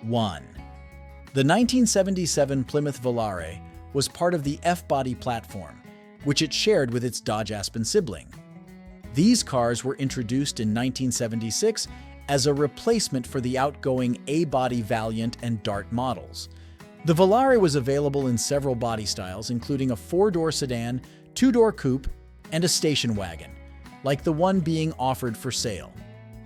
1. The 1977 Plymouth Volare was part of the F-body platform, which it shared with its Dodge Aspen sibling. These cars were introduced in 1976 as a replacement for the outgoing A-body Valiant and Dart models. The Volare was available in several body styles, including a 4-door sedan, 2-door coupe, and a station wagon, like the one being offered for sale.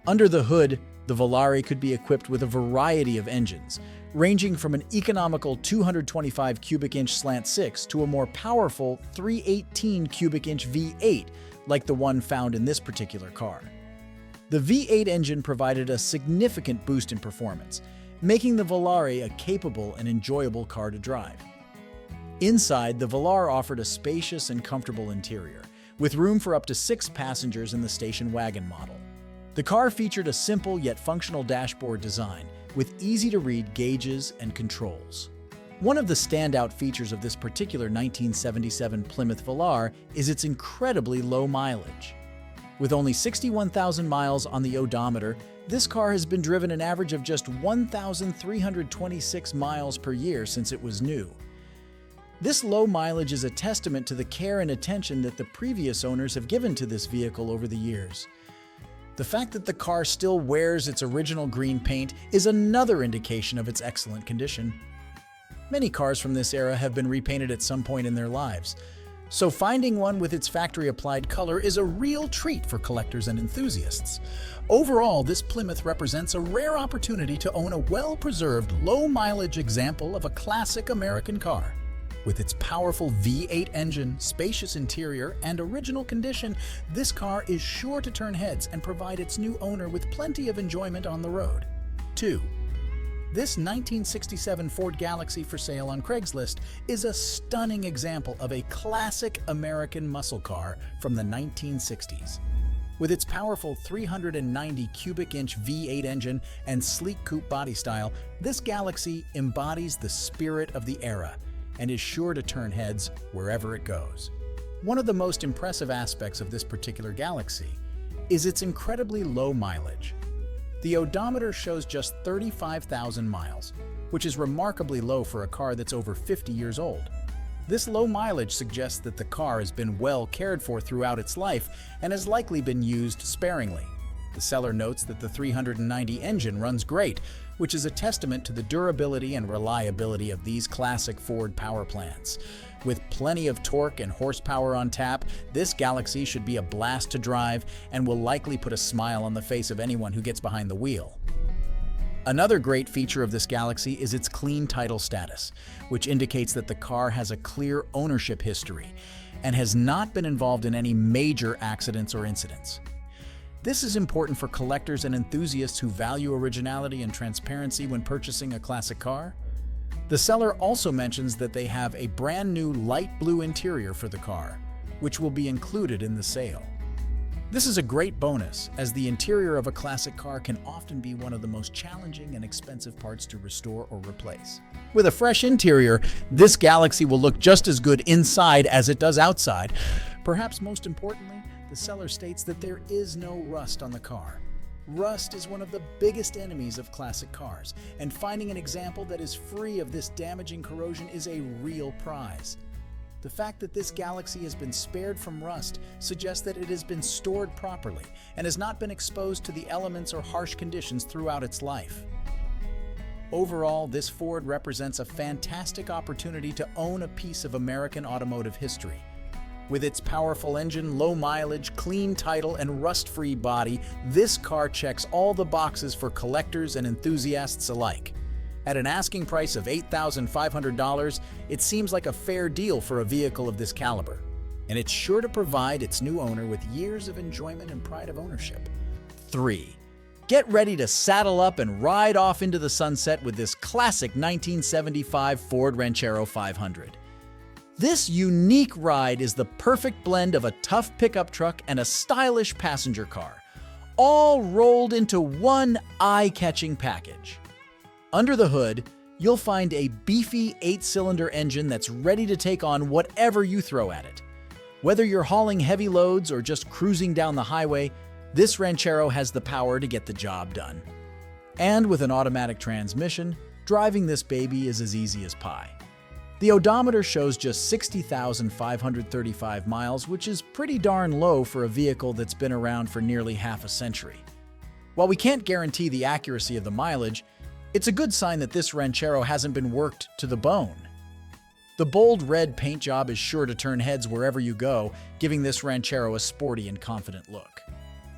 Under the hood, the Volare could be equipped with a variety of engines, ranging from an economical 225 cubic inch slant 6 to a more powerful 318 cubic inch V8, like the one found in this particular car. The V8 engine provided a significant boost in performance, making the Volare a capable and enjoyable car to drive. Inside, the Valar offered a spacious and comfortable interior, with room for up to 6 passengers in the station wagon model. The car featured a simple yet functional dashboard design, with easy-to-read gauges and controls. One of the standout features of this particular 1977 Plymouth Valar is its incredibly low mileage. With only 61,000 miles on the odometer, this car has been driven an average of just 1,326 miles per year since it was new. This low mileage is a testament to the care and attention that the previous owners have given to this vehicle over the years. The fact that the car still wears its original green paint is another indication of its excellent condition. Many cars from this era have been repainted at some point in their lives, so finding one with its factory-applied color is a real treat for collectors and enthusiasts. Overall, this Plymouth represents a rare opportunity to own a well-preserved, low-mileage example of a classic American car. With its powerful V8 engine, spacious interior, and original condition, this car is sure to turn heads and provide its new owner with plenty of enjoyment on the road. 2. This 1967 Ford Galaxie for sale on Craigslist is a stunning example of a classic American muscle car from the 1960s. With its powerful 390 cubic inch V8 engine and sleek coupe body style, this Galaxie embodies the spirit of the era and is sure to turn heads wherever it goes. One of the most impressive aspects of this particular Galaxie is its incredibly low mileage. The odometer shows just 35,000 miles, which is remarkably low for a car that's over 50 years old. This low mileage suggests that the car has been well cared for throughout its life and has likely been used sparingly. The seller notes that the 390 engine runs great, which is a testament to the durability and reliability of these classic Ford power plants. With plenty of torque and horsepower on tap, this Galaxie should be a blast to drive and will likely put a smile on the face of anyone who gets behind the wheel. Another great feature of this Galaxie is its clean title status, which indicates that the car has a clear ownership history and has not been involved in any major accidents or incidents. This is important for collectors and enthusiasts who value originality and transparency when purchasing a classic car. The seller also mentions that they have a brand new light blue interior for the car, which will be included in the sale. This is a great bonus, as the interior of a classic car can often be one of the most challenging and expensive parts to restore or replace. With a fresh interior, this Galaxie will look just as good inside as it does outside. Perhaps most importantly, the seller states that there is no rust on the car. Rust is one of the biggest enemies of classic cars, and finding an example that is free of this damaging corrosion is a real prize. The fact that this Galaxie has been spared from rust suggests that it has been stored properly and has not been exposed to the elements or harsh conditions throughout its life. Overall, this Ford represents a fantastic opportunity to own a piece of American automotive history. With its powerful engine, low mileage, clean title, and rust-free body, this car checks all the boxes for collectors and enthusiasts alike. At an asking price of $8,500, it seems like a fair deal for a vehicle of this caliber, and it's sure to provide its new owner with years of enjoyment and pride of ownership. 3. Get ready to saddle up and ride off into the sunset with this classic 1975 Ford Ranchero 500. This unique ride is the perfect blend of a tough pickup truck and a stylish passenger car, all rolled into one eye-catching package. Under the hood, you'll find a beefy 8-cylinder engine that's ready to take on whatever you throw at it. Whether you're hauling heavy loads or just cruising down the highway, this Ranchero has the power to get the job done. And with an automatic transmission, driving this baby is as easy as pie. The odometer shows just 60,535 miles, which is pretty darn low for a vehicle that's been around for nearly half a century. While we can't guarantee the accuracy of the mileage, it's a good sign that this Ranchero hasn't been worked to the bone. The bold red paint job is sure to turn heads wherever you go, giving this Ranchero a sporty and confident look.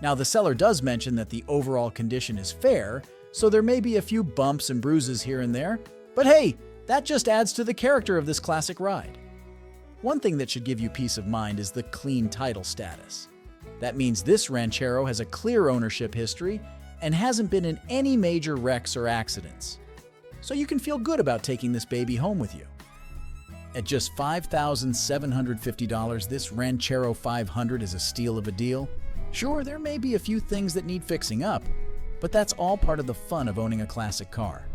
Now, the seller does mention that the overall condition is fair, so there may be a few bumps and bruises here and there, but hey, that just adds to the character of this classic ride. One thing that should give you peace of mind is the clean title status. That means this Ranchero has a clear ownership history and hasn't been in any major wrecks or accidents. So you can feel good about taking this baby home with you. At just $5,750, this Ranchero 500 is a steal of a deal. Sure, there may be a few things that need fixing up, but that's all part of the fun of owning a classic car.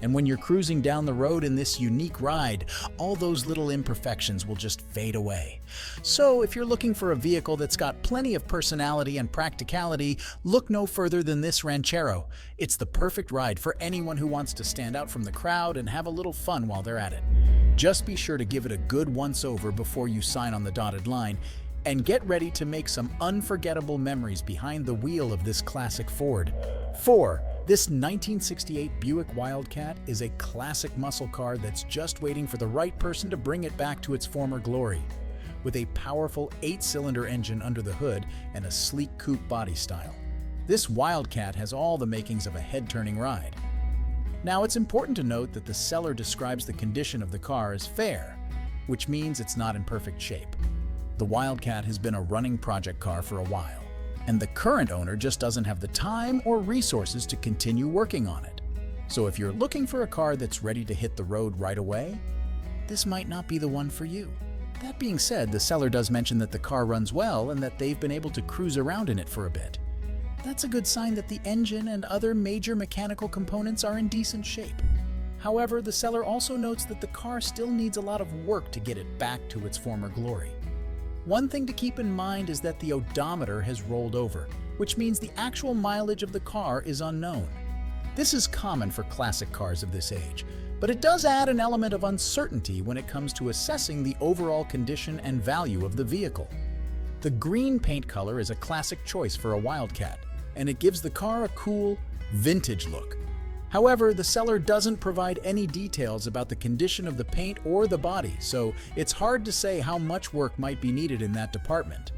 And when you're cruising down the road in this unique ride, all those little imperfections will just fade away. So if you're looking for a vehicle that's got plenty of personality and practicality, look no further than this Ranchero. It's the perfect ride for anyone who wants to stand out from the crowd and have a little fun while they're at it. Just be sure to give it a good once-over before you sign on the dotted line, and get ready to make some unforgettable memories behind the wheel of this classic Ford. 4. This 1968 Buick Wildcat is a classic muscle car that's just waiting for the right person to bring it back to its former glory. With a powerful 8-cylinder engine under the hood and a sleek coupe body style, this Wildcat has all the makings of a head-turning ride. Now, it's important to note that the seller describes the condition of the car as fair, which means it's not in perfect shape. The Wildcat has been a running project car for a while, and the current owner just doesn't have the time or resources to continue working on it. So if you're looking for a car that's ready to hit the road right away, this might not be the one for you. That being said, the seller does mention that the car runs well and that they've been able to cruise around in it for a bit. That's a good sign that the engine and other major mechanical components are in decent shape. However, the seller also notes that the car still needs a lot of work to get it back to its former glory. One thing to keep in mind is that the odometer has rolled over, which means the actual mileage of the car is unknown. This is common for classic cars of this age, but it does add an element of uncertainty when it comes to assessing the overall condition and value of the vehicle. The green paint color is a classic choice for a Wildcat, and it gives the car a cool, vintage look. However, the seller doesn't provide any details about the condition of the paint or the body, so it's hard to say how much work might be needed in that department.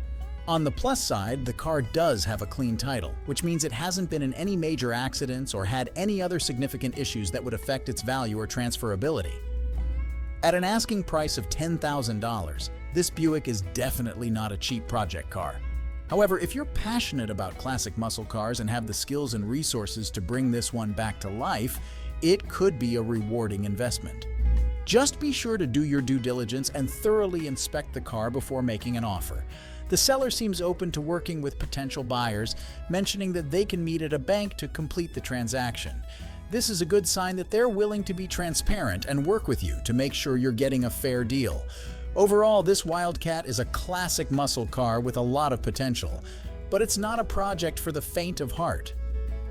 On the plus side, the car does have a clean title, which means it hasn't been in any major accidents or had any other significant issues that would affect its value or transferability. At an asking price of $10,000, this Buick is definitely not a cheap project car. However, if you're passionate about classic muscle cars and have the skills and resources to bring this one back to life, it could be a rewarding investment. Just be sure to do your due diligence and thoroughly inspect the car before making an offer. The seller seems open to working with potential buyers, mentioning that they can meet at a bank to complete the transaction. This is a good sign that they're willing to be transparent and work with you to make sure you're getting a fair deal. Overall, this Wildcat is a classic muscle car with a lot of potential, but it's not a project for the faint of heart.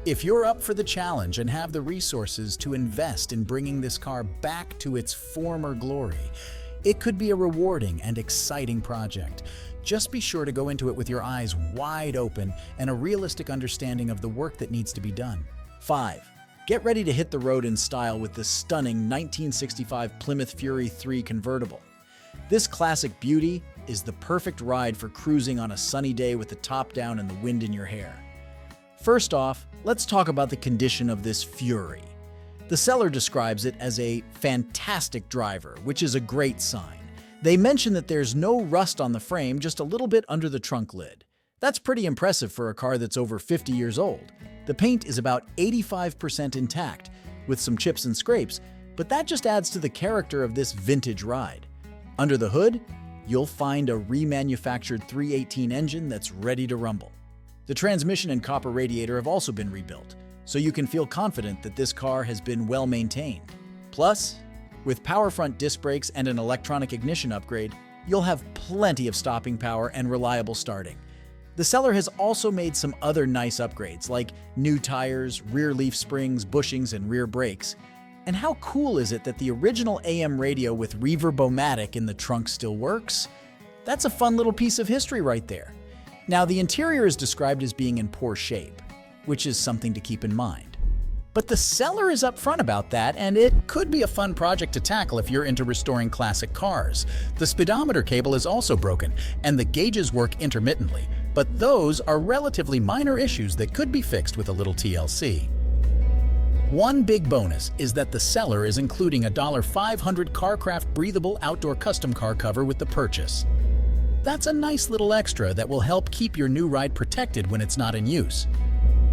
If you're up for the challenge and have the resources to invest in bringing this car back to its former glory, it could be a rewarding and exciting project. Just be sure to go into it with your eyes wide open and a realistic understanding of the work that needs to be done. 5. Get ready to hit the road in style with the stunning 1965 Plymouth Fury III convertible. This classic beauty is the perfect ride for cruising on a sunny day with the top down and the wind in your hair. First off, let's talk about the condition of this Fury. The seller describes it as a fantastic driver, which is a great sign. They mention that there's no rust on the frame, just a little bit under the trunk lid. That's pretty impressive for a car that's over 50 years old. The paint is about 85% intact, with some chips and scrapes, but that just adds to the character of this vintage ride. Under the hood, you'll find a remanufactured 318 engine that's ready to rumble. The transmission and copper radiator have also been rebuilt, so you can feel confident that this car has been well maintained. Plus, with power front disc brakes and an electronic ignition upgrade, you'll have plenty of stopping power and reliable starting. The seller has also made some other nice upgrades like new tires, rear leaf springs, bushings, and rear brakes. And how cool is it that the original AM radio with Reverb-O-Matic in the trunk still works? That's a fun little piece of history right there. Now, the interior is described as being in poor shape, which is something to keep in mind. But the seller is upfront about that, and it could be a fun project to tackle if you're into restoring classic cars. The speedometer cable is also broken, and the gauges work intermittently, but those are relatively minor issues that could be fixed with a little TLC. One big bonus is that the seller is including a $500 Carcraft breathable outdoor custom car cover with the purchase. That's a nice little extra that will help keep your new ride protected when it's not in use.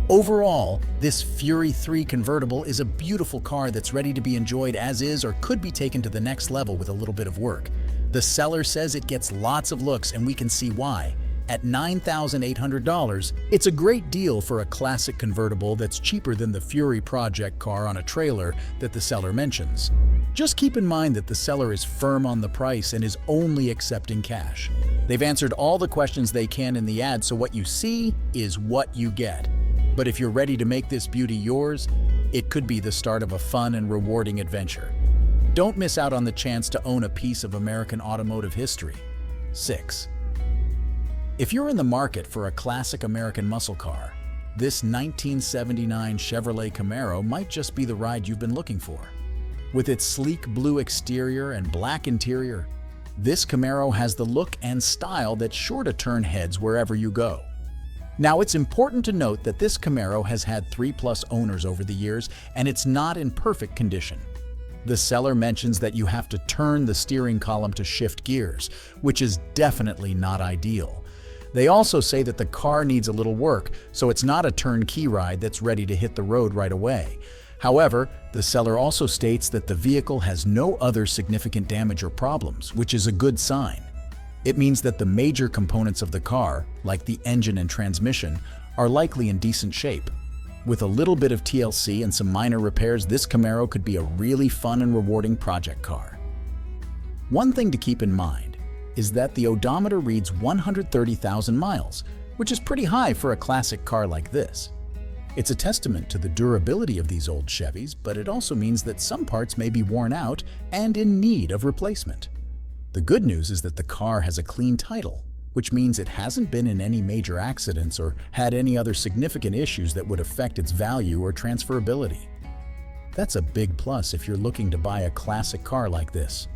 Overall, this Fury 3 convertible is a beautiful car that's ready to be enjoyed as is or could be taken to the next level with a little bit of work. The seller says it gets lots of looks, and we can see why. At $9,800, it's a great deal for a classic convertible that's cheaper than the Fury project car on a trailer that the seller mentions. Just keep in mind that the seller is firm on the price and is only accepting cash. They've answered all the questions they can in the ad, so what you see is what you get. But if you're ready to make this beauty yours, it could be the start of a fun and rewarding adventure. Don't miss out on the chance to own a piece of American automotive history. 6. If you're in the market for a classic American muscle car, this 1979 Chevrolet Camaro might just be the ride you've been looking for. With its sleek blue exterior and black interior, this Camaro has the look and style that's sure to turn heads wherever you go. Now, it's important to note that this Camaro has had 3+ owners over the years, and it's not in perfect condition. The seller mentions that you have to turn the steering column to shift gears, which is definitely not ideal. They also say that the car needs a little work, so it's not a turnkey ride that's ready to hit the road right away. However, the seller also states that the vehicle has no other significant damage or problems, which is a good sign. It means that the major components of the car, like the engine and transmission, are likely in decent shape. With a little bit of TLC and some minor repairs, this Camaro could be a really fun and rewarding project car. One thing to keep in mind is that the odometer reads 130,000 miles, which is pretty high for a classic car like this. It's a testament to the durability of these old Chevys, but it also means that some parts may be worn out and in need of replacement. The good news is that the car has a clean title, which means it hasn't been in any major accidents or had any other significant issues that would affect its value or transferability. That's a big plus if you're looking to buy a classic car like this.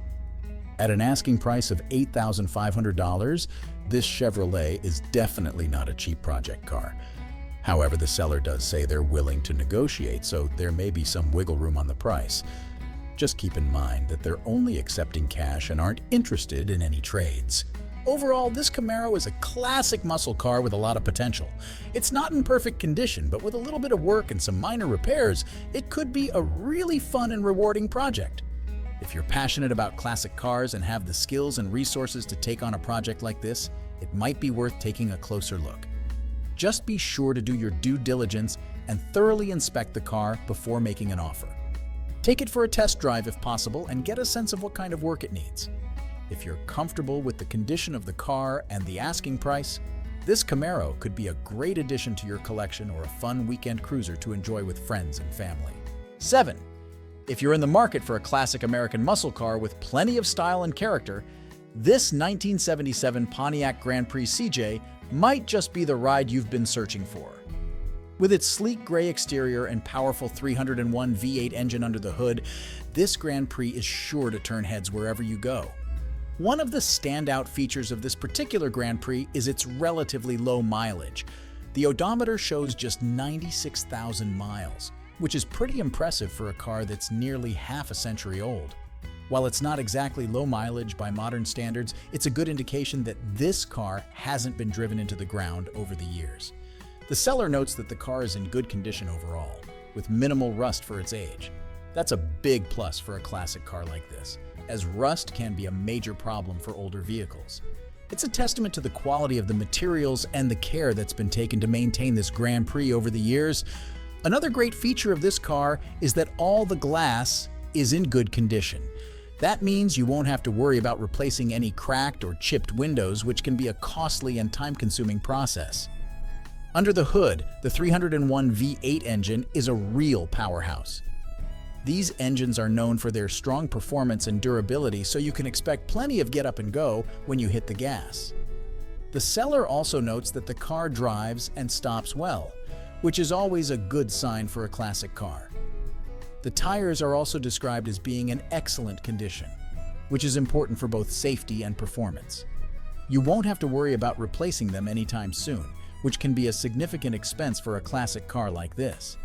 At an asking price of $8,500, this Chevrolet is definitely not a cheap project car. However, the seller does say they're willing to negotiate, so there may be some wiggle room on the price. Just keep in mind that they're only accepting cash and aren't interested in any trades. Overall, this Camaro is a classic muscle car with a lot of potential. It's not in perfect condition, but with a little bit of work and some minor repairs, it could be a really fun and rewarding project. If you're passionate about classic cars and have the skills and resources to take on a project like this, it might be worth taking a closer look. Just be sure to do your due diligence and thoroughly inspect the car before making an offer. Take it for a test drive if possible and get a sense of what kind of work it needs. If you're comfortable with the condition of the car and the asking price, this Camaro could be a great addition to your collection or a fun weekend cruiser to enjoy with friends and family. 7. If you're in the market for a classic American muscle car with plenty of style and character, this 1977 Pontiac Grand Prix CJ might just be the ride you've been searching for. With its sleek gray exterior and powerful 301 V8 engine under the hood, this Grand Prix is sure to turn heads wherever you go. One of the standout features of this particular Grand Prix is its relatively low mileage. The odometer shows just 96,000 miles, which is pretty impressive for a car that's nearly half a century old. While it's not exactly low mileage by modern standards, it's a good indication that this car hasn't been driven into the ground over the years. The seller notes that the car is in good condition overall, with minimal rust for its age. That's a big plus for a classic car like this, as rust can be a major problem for older vehicles. It's a testament to the quality of the materials and the care that's been taken to maintain this Grand Prix over the years. Another great feature of this car is that all the glass is in good condition. That means you won't have to worry about replacing any cracked or chipped windows, which can be a costly and time-consuming process. Under the hood, the 301 V8 engine is a real powerhouse. These engines are known for their strong performance and durability, so you can expect plenty of get up and go when you hit the gas. The seller also notes that the car drives and stops well, which is always a good sign for a classic car. The tires are also described as being in excellent condition, which is important for both safety and performance. You won't have to worry about replacing them anytime soon, which can be a significant expense for a classic car like this.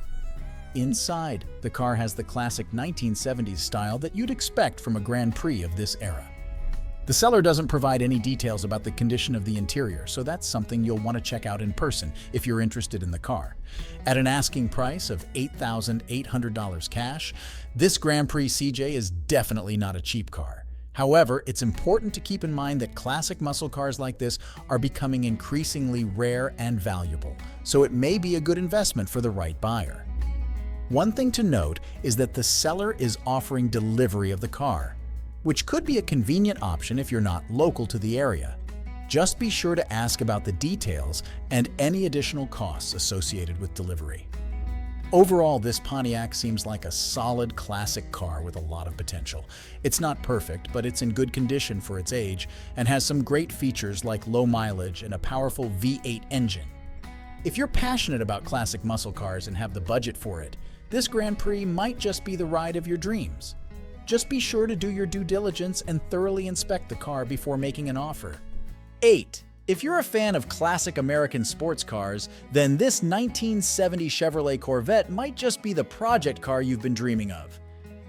Inside, the car has the classic 1970s style that you'd expect from a Grand Prix of this era. The seller doesn't provide any details about the condition of the interior, so that's something you'll want to check out in person if you're interested in the car. At an asking price of $8,800 cash, this Grand Prix CJ is definitely not a cheap car. However, it's important to keep in mind that classic muscle cars like this are becoming increasingly rare and valuable, so it may be a good investment for the right buyer. One thing to note is that the seller is offering delivery of the car, which could be a convenient option if you're not local to the area. Just be sure to ask about the details and any additional costs associated with delivery. Overall, this Pontiac seems like a solid classic car with a lot of potential. It's not perfect, but it's in good condition for its age and has some great features like low mileage and a powerful V8 engine. If you're passionate about classic muscle cars and have the budget for it, this Grand Prix might just be the ride of your dreams. Just be sure to do your due diligence and thoroughly inspect the car before making an offer. 8. If you're a fan of classic American sports cars, then this 1970 Chevrolet Corvette might just be the project car you've been dreaming of.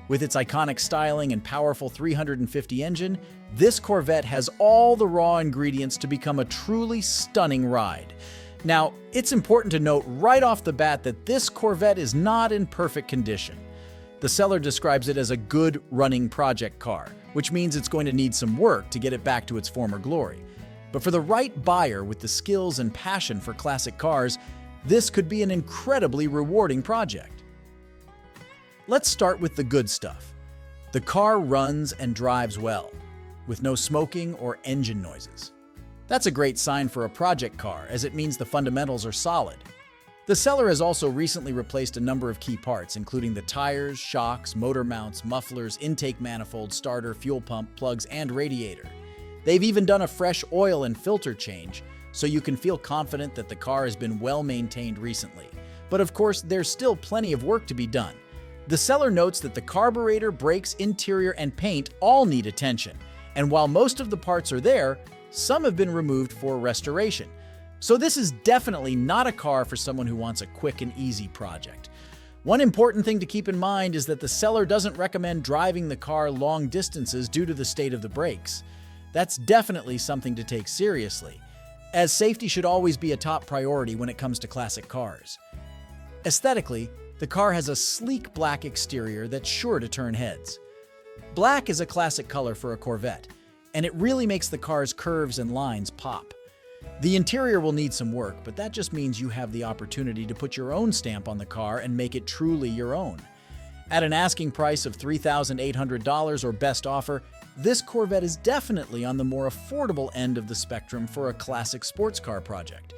With its iconic styling and powerful 350 engine, this Corvette has all the raw ingredients to become a truly stunning ride. Now, it's important to note right off the bat that this Corvette is not in perfect condition. The seller describes it as a good running project car, which means it's going to need some work to get it back to its former glory. But for the right buyer with the skills and passion for classic cars, this could be an incredibly rewarding project. Let's start with the good stuff. The car runs and drives well, with no smoking or engine noises. That's a great sign for a project car, as it means the fundamentals are solid. The seller has also recently replaced a number of key parts, including the tires, shocks, motor mounts, mufflers, intake manifold, starter, fuel pump, plugs, and radiator. They've even done a fresh oil and filter change, so you can feel confident that the car has been well maintained recently. But of course, there's still plenty of work to be done. The seller notes that the carburetor, brakes, interior, and paint all need attention, and while most of the parts are there, some have been removed for restoration. So this is definitely not a car for someone who wants a quick and easy project. One important thing to keep in mind is that the seller doesn't recommend driving the car long distances due to the state of the brakes. That's definitely something to take seriously, as safety should always be a top priority when it comes to classic cars. Aesthetically, the car has a sleek black exterior that's sure to turn heads. Black is a classic color for a Corvette, and it really makes the car's curves and lines pop. The interior will need some work, but that just means you have the opportunity to put your own stamp on the car and make it truly your own. At an asking price of $3,800 or best offer, this Corvette is definitely on the more affordable end of the spectrum for a classic sports car project.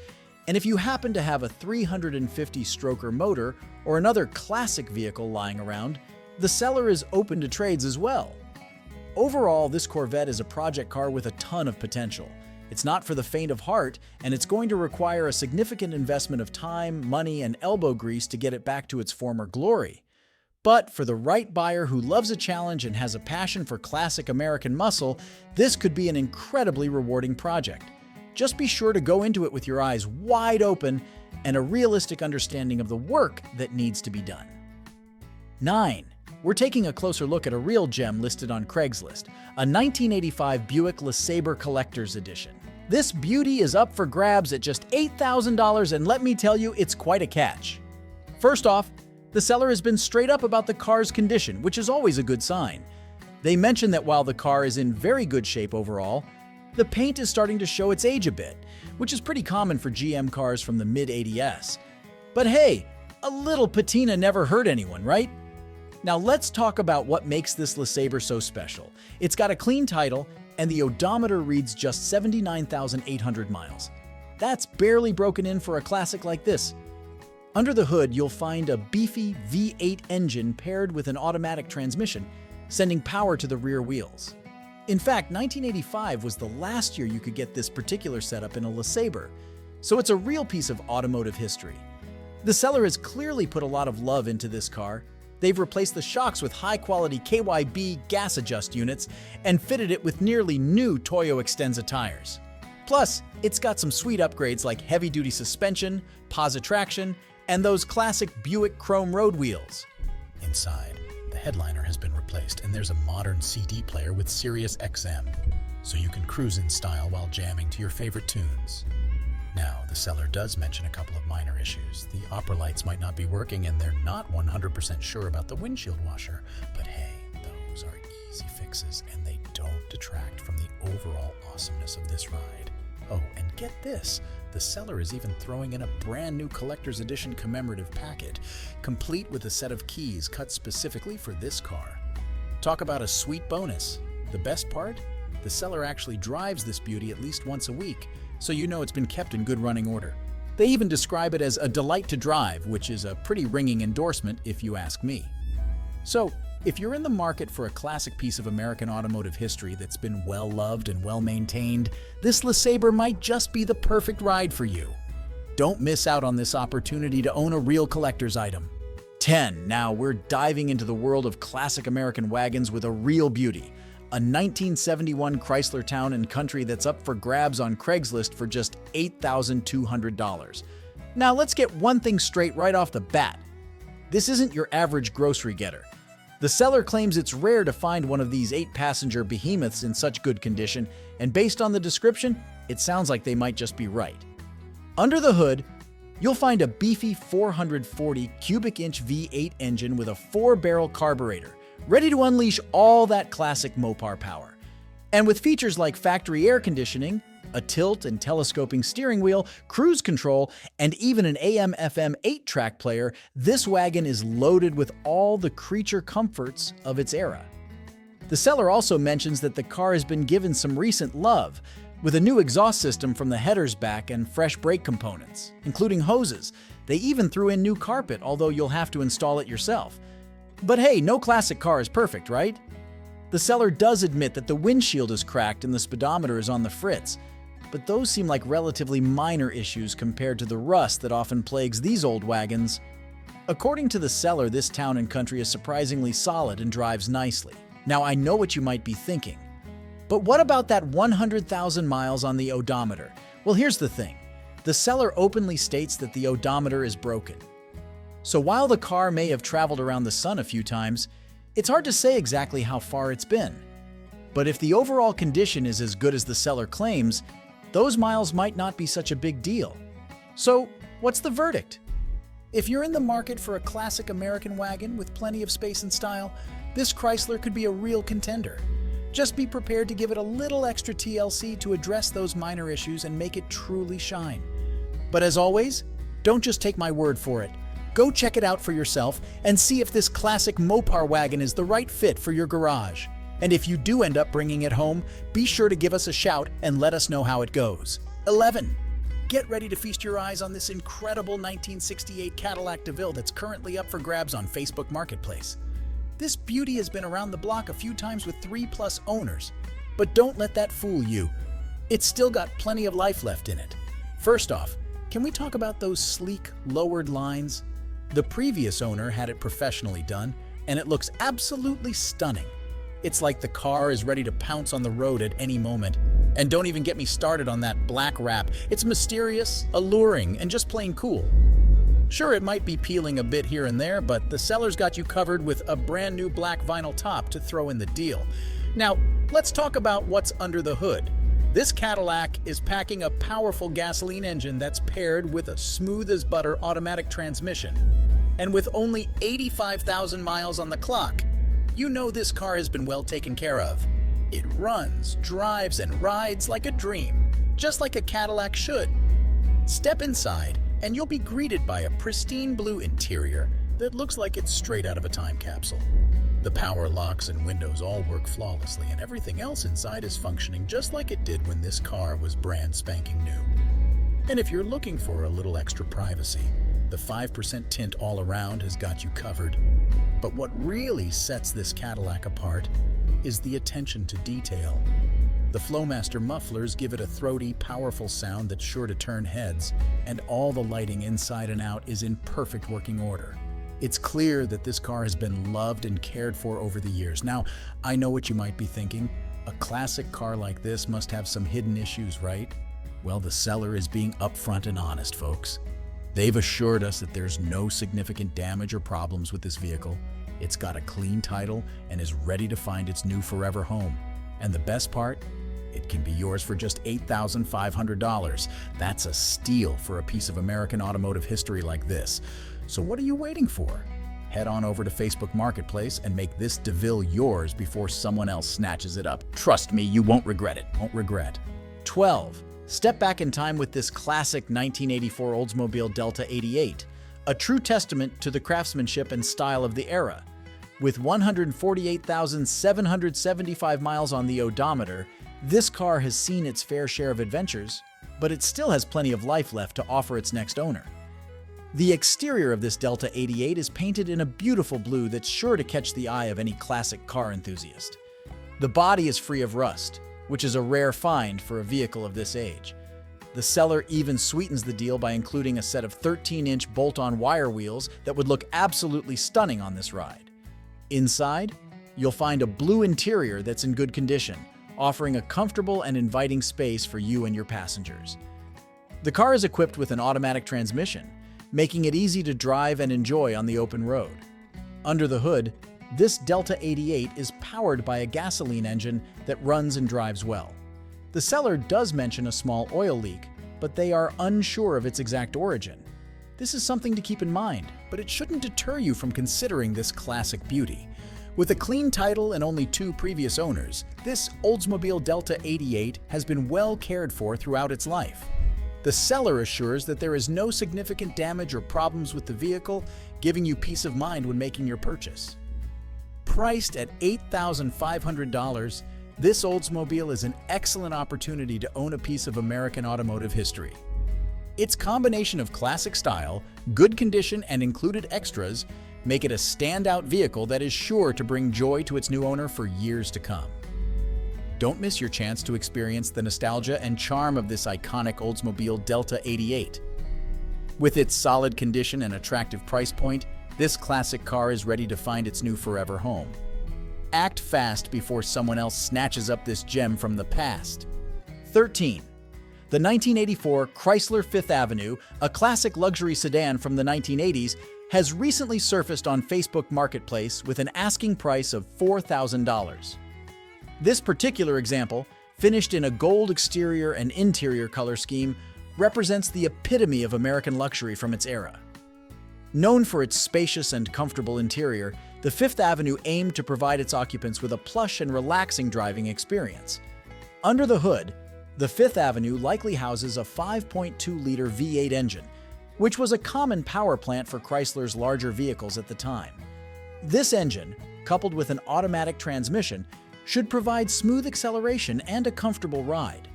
And if you happen to have a 350-stroker motor or another classic vehicle lying around, the seller is open to trades as well. Overall, this Corvette is a project car with a ton of potential. It's not for the faint of heart, and it's going to require a significant investment of time, money, and elbow grease to get it back to its former glory. But for the right buyer who loves a challenge and has a passion for classic American muscle, this could be an incredibly rewarding project. Just be sure to go into it with your eyes wide open and a realistic understanding of the work that needs to be done. 9. We're taking a closer look at a real gem listed on Craigslist, a 1985 Buick Las Sabre Collector's Edition. This beauty is up for grabs at just $8,000, and let me tell you, it's quite a catch. First off, the seller has been straight up about the car's condition, which is always a good sign. They mention that while the car is in very good shape overall, the paint is starting to show its age a bit, which is pretty common for GM cars from the mid-80s. But hey, a little patina never hurt anyone, right? Now let's talk about what makes this LeSabre so special. It's got a clean title, and the odometer reads just 79,800 miles. That's barely broken in for a classic like this. Under the hood, you'll find a beefy V8 engine paired with an automatic transmission, sending power to the rear wheels. In fact, 1985 was the last year you could get this particular setup in a LeSabre, so it's a real piece of automotive history. The seller has clearly put a lot of love into this car. They've replaced the shocks with high-quality KYB gas adjust units and fitted it with nearly new Toyo Extenza tires. Plus, it's got some sweet upgrades like heavy-duty suspension, positive traction, and those classic Buick chrome road wheels. Inside, the headliner has been replaced and there's a modern CD player with Sirius XM, so you can cruise in style while jamming to your favorite tunes. Now, the seller does mention a couple of minor issues. The opera lights might not be working and they're not 100% sure about the windshield washer, but hey, those are easy fixes and they don't detract from the overall awesomeness of this ride. Oh, and get this, the seller is even throwing in a brand new collector's edition commemorative packet, complete with a set of keys cut specifically for this car. Talk about a sweet bonus. The best part? The seller actually drives this beauty at least once a week, so you know it's been kept in good running order. They even describe it as a delight to drive, which is a pretty ringing endorsement if you ask me. So, if you're in the market for a classic piece of American automotive history that's been well-loved and well-maintained, this LeSabre might just be the perfect ride for you. Don't miss out on this opportunity to own a real collector's item. 10. Now we're diving into the world of classic American wagons with a real beauty. A 1971 Chrysler Town & Country that's up for grabs on Craigslist for just $8,200. Now let's get one thing straight right off the bat. This isn't your average grocery getter. The seller claims it's rare to find one of these 8-passenger behemoths in such good condition, and based on the description, it sounds like they might just be right. Under the hood, you'll find a beefy 440 cubic inch V8 engine with a 4-barrel carburetor, ready to unleash all that classic Mopar power. And with features like factory air conditioning, a tilt and telescoping steering wheel, cruise control, and even an AM/FM 8-track player, this wagon is loaded with all the creature comforts of its era. The seller also mentions that the car has been given some recent love, with a new exhaust system from the header's back and fresh brake components, including hoses. They even threw in new carpet, although you'll have to install it yourself. But hey, no classic car is perfect, right? The seller does admit that the windshield is cracked and the speedometer is on the fritz, but those seem like relatively minor issues compared to the rust that often plagues these old wagons. According to the seller, this Town & Country is surprisingly solid and drives nicely. Now, I know what you might be thinking, but what about that 100,000 miles on the odometer? Well, here's the thing. The seller openly states that the odometer is broken. So while the car may have traveled around the sun a few times, it's hard to say exactly how far it's been. But if the overall condition is as good as the seller claims, those miles might not be such a big deal. So, what's the verdict? If you're in the market for a classic American wagon with plenty of space and style, this Chrysler could be a real contender. Just be prepared to give it a little extra TLC to address those minor issues and make it truly shine. But as always, don't just take my word for it. Go check it out for yourself and see if this classic Mopar wagon is the right fit for your garage. And if you do end up bringing it home, be sure to give us a shout and let us know how it goes. 11. Get ready to feast your eyes on this incredible 1968 Cadillac DeVille that's currently up for grabs on Facebook Marketplace. This beauty has been around the block a few times with 3+ owners. But don't let that fool you. It's still got plenty of life left in it. First off, can we talk about those sleek, lowered lines? The previous owner had it professionally done, and it looks absolutely stunning. It's like the car is ready to pounce on the road at any moment. And don't even get me started on that black wrap. It's mysterious, alluring, and just plain cool. Sure, it might be peeling a bit here and there, but the seller's got you covered with a brand new black vinyl top to throw in the deal. Now, let's talk about what's under the hood. This Cadillac is packing a powerful gasoline engine that's paired with a smooth-as-butter automatic transmission. And with only 85,000 miles on the clock, you know this car has been well taken care of. It runs, drives, and rides like a dream, just like a Cadillac should. Step inside, and you'll be greeted by a pristine blue interior that looks like it's straight out of a time capsule. The power locks and windows all work flawlessly, and everything else inside is functioning just like it did when this car was brand spanking new. And if you're looking for a little extra privacy, the 5% tint all around has got you covered. But what really sets this Cadillac apart is the attention to detail. The Flowmaster mufflers give it a throaty, powerful sound that's sure to turn heads, and all the lighting inside and out is in perfect working order. It's clear that this car has been loved and cared for over the years. Now, I know what you might be thinking. A classic car like this must have some hidden issues, right? Well, the seller is being upfront and honest, folks. They've assured us that there's no significant damage or problems with this vehicle. It's got a clean title and is ready to find its new forever home. And the best part? It can be yours for just $8,500. That's a steal for a piece of American automotive history like this. So what are you waiting for? Head on over to Facebook Marketplace and make this DeVille yours before someone else snatches it up. Trust me, you won't regret it. Won't regret. 12. Step back in time with this classic 1984 Oldsmobile Delta 88, a true testament to the craftsmanship and style of the era. With 148,775 miles on the odometer, this car has seen its fair share of adventures, but it still has plenty of life left to offer its next owner. The exterior of this Delta 88 is painted in a beautiful blue that's sure to catch the eye of any classic car enthusiast. The body is free of rust, which is a rare find for a vehicle of this age. The seller even sweetens the deal by including a set of 13-inch bolt-on wire wheels that would look absolutely stunning on this ride. Inside, you'll find a blue interior that's in good condition, offering a comfortable and inviting space for you and your passengers. The car is equipped with an automatic transmission, making it easy to drive and enjoy on the open road. Under the hood, this Delta 88 is powered by a gasoline engine that runs and drives well. The seller does mention a small oil leak, but they are unsure of its exact origin. This is something to keep in mind, but it shouldn't deter you from considering this classic beauty. With a clean title and only 2 previous owners, this Oldsmobile Delta 88 has been well cared for throughout its life. The seller assures that there is no significant damage or problems with the vehicle, giving you peace of mind when making your purchase. Priced at $8,500, this Oldsmobile is an excellent opportunity to own a piece of American automotive history. Its combination of classic style, good condition, and included extras make it a standout vehicle that is sure to bring joy to its new owner for years to come. Don't miss your chance to experience the nostalgia and charm of this iconic Oldsmobile Delta 88. With its solid condition and attractive price point, this classic car is ready to find its new forever home. Act fast before someone else snatches up this gem from the past. 13. The 1984 Chrysler Fifth Avenue, a classic luxury sedan from the 1980s, has recently surfaced on Facebook Marketplace with an asking price of $4,000. This particular example, finished in a gold exterior and interior color scheme, represents the epitome of American luxury from its era. Known for its spacious and comfortable interior, the Fifth Avenue aimed to provide its occupants with a plush and relaxing driving experience. Under the hood, the Fifth Avenue likely houses a 5.2-liter V8 engine, which was a common power plant for Chrysler's larger vehicles at the time. This engine, coupled with an automatic transmission, should provide smooth acceleration and a comfortable ride.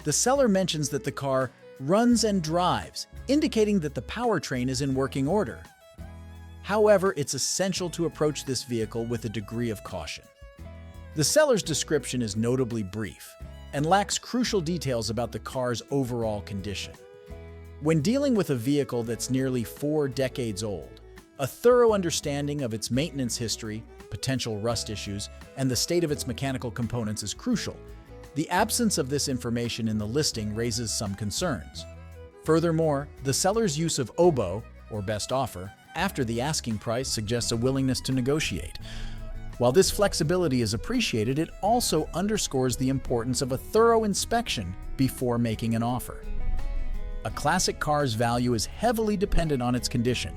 The seller mentions that the car runs and drives, indicating that the powertrain is in working order. However, it's essential to approach this vehicle with a degree of caution. The seller's description is notably brief and lacks crucial details about the car's overall condition. When dealing with a vehicle that's nearly 4 decades old, a thorough understanding of its maintenance history, potential rust issues, and the state of its mechanical components is crucial. The absence of this information in the listing raises some concerns. Furthermore, the seller's use of OBO, or best offer, after the asking price suggests a willingness to negotiate. While this flexibility is appreciated, it also underscores the importance of a thorough inspection before making an offer. A classic car's value is heavily dependent on its condition,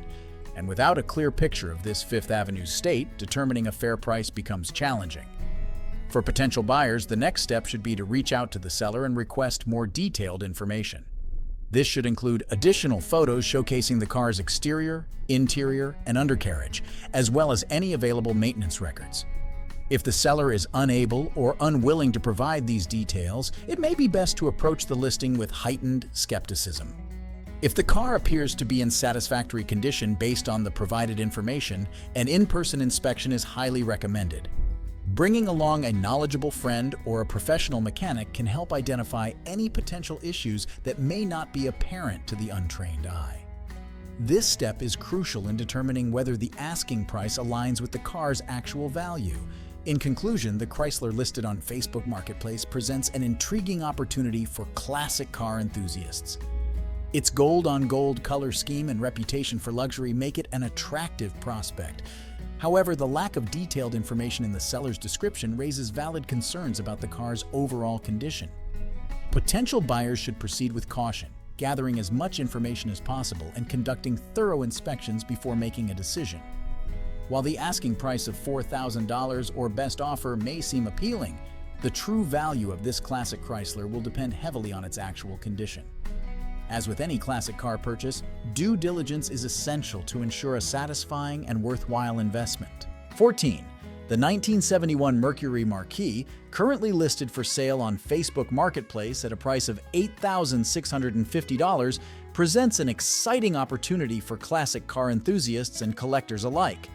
and without a clear picture of this Fifth Avenue state, determining a fair price becomes challenging. For potential buyers, the next step should be to reach out to the seller and request more detailed information. This should include additional photos showcasing the car's exterior, interior, and undercarriage, as well as any available maintenance records. If the seller is unable or unwilling to provide these details, it may be best to approach the listing with heightened skepticism. If the car appears to be in satisfactory condition based on the provided information, an in-person inspection is highly recommended. Bringing along a knowledgeable friend or a professional mechanic can help identify any potential issues that may not be apparent to the untrained eye. This step is crucial in determining whether the asking price aligns with the car's actual value. In conclusion, the Chrysler listed on Facebook Marketplace presents an intriguing opportunity for classic car enthusiasts. Its gold-on-gold color scheme and reputation for luxury make it an attractive prospect. However, the lack of detailed information in the seller's description raises valid concerns about the car's overall condition. Potential buyers should proceed with caution, gathering as much information as possible and conducting thorough inspections before making a decision. While the asking price of $4,000 or best offer may seem appealing, the true value of this classic Chrysler will depend heavily on its actual condition. As with any classic car purchase, due diligence is essential to ensure a satisfying and worthwhile investment. 14. The 1971 Mercury Marquis, currently listed for sale on Facebook Marketplace at a price of $8,650, presents an exciting opportunity for classic car enthusiasts and collectors alike.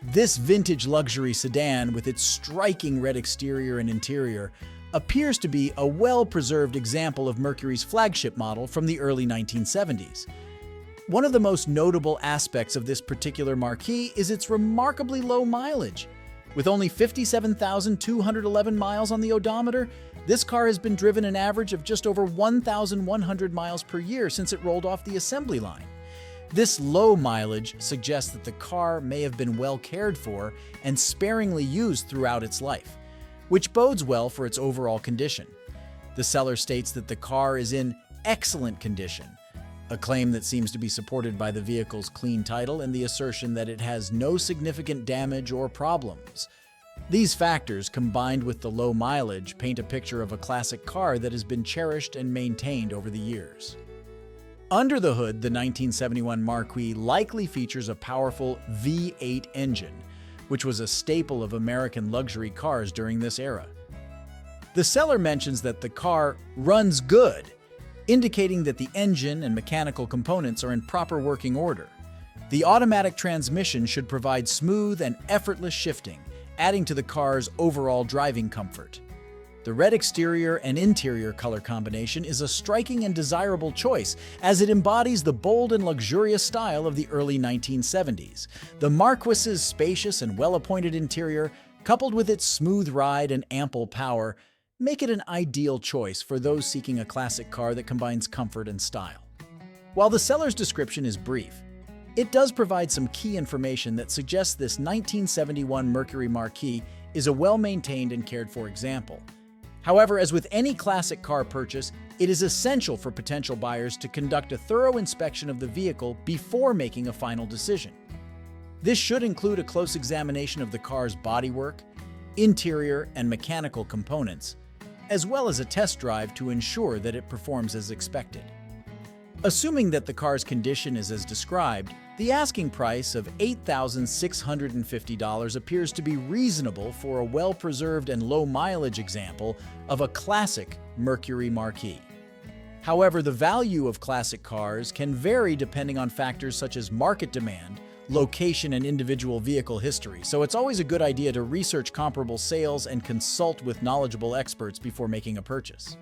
This vintage luxury sedan, with its striking red exterior and interior, appears to be a well-preserved example of Mercury's flagship model from the early 1970s. One of the most notable aspects of this particular Marquis is its remarkably low mileage. With only 57,211 miles on the odometer, this car has been driven an average of just over 1,100 miles per year since it rolled off the assembly line. This low mileage suggests that the car may have been well cared for and sparingly used throughout its life, which bodes well for its overall condition. The seller states that the car is in excellent condition, a claim that seems to be supported by the vehicle's clean title and the assertion that it has no significant damage or problems. These factors, combined with the low mileage, paint a picture of a classic car that has been cherished and maintained over the years. Under the hood, the 1971 Marquis likely features a powerful V8 engine, which was a staple of American luxury cars during this era. The seller mentions that the car runs good, indicating that the engine and mechanical components are in proper working order. The automatic transmission should provide smooth and effortless shifting, adding to the car's overall driving comfort. The red exterior and interior color combination is a striking and desirable choice, as it embodies the bold and luxurious style of the early 1970s. The Marquis's spacious and well-appointed interior, coupled with its smooth ride and ample power, make it an ideal choice for those seeking a classic car that combines comfort and style. While the seller's description is brief, it does provide some key information that suggests this 1971 Mercury Marquis is a well-maintained and cared-for example. However, as with any classic car purchase, it is essential for potential buyers to conduct a thorough inspection of the vehicle before making a final decision. This should include a close examination of the car's bodywork, interior, and mechanical components, as well as a test drive to ensure that it performs as expected. Assuming that the car's condition is as described, the asking price of $8,650 appears to be reasonable for a well-preserved and low-mileage example of a classic Mercury Marquis. However, the value of classic cars can vary depending on factors such as market demand, location, and individual vehicle history, so it's always a good idea to research comparable sales and consult with knowledgeable experts before making a purchase.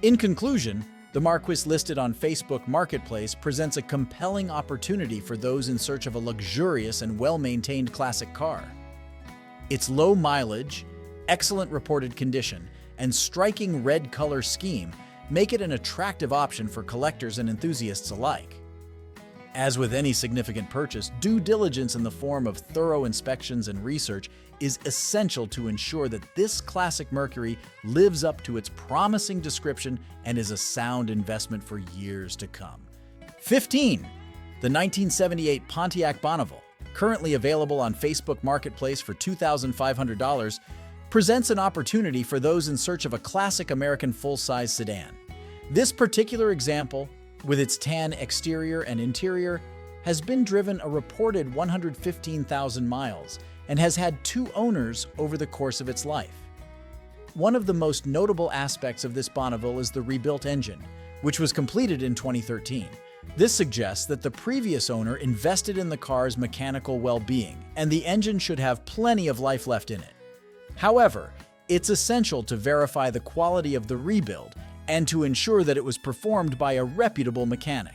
In conclusion, the Marquis listed on Facebook Marketplace presents a compelling opportunity for those in search of a luxurious and well-maintained classic car. Its low mileage, excellent reported condition, and striking red color scheme make it an attractive option for collectors and enthusiasts alike. As with any significant purchase, due diligence in the form of thorough inspections and research is essential to ensure that this classic Mercury lives up to its promising description and is a sound investment for years to come. 15. The 1978 Pontiac Bonneville, currently available on Facebook Marketplace for $2,500, presents an opportunity for those in search of a classic American full-size sedan. This particular example, with its tan exterior and interior, has been driven a reported 115,000 miles and has had 2 owners over the course of its life. One of the most notable aspects of this Bonneville is the rebuilt engine, which was completed in 2013. This suggests that the previous owner invested in the car's mechanical well-being, and the engine should have plenty of life left in it. However, it's essential to verify the quality of the rebuild and to ensure that it was performed by a reputable mechanic.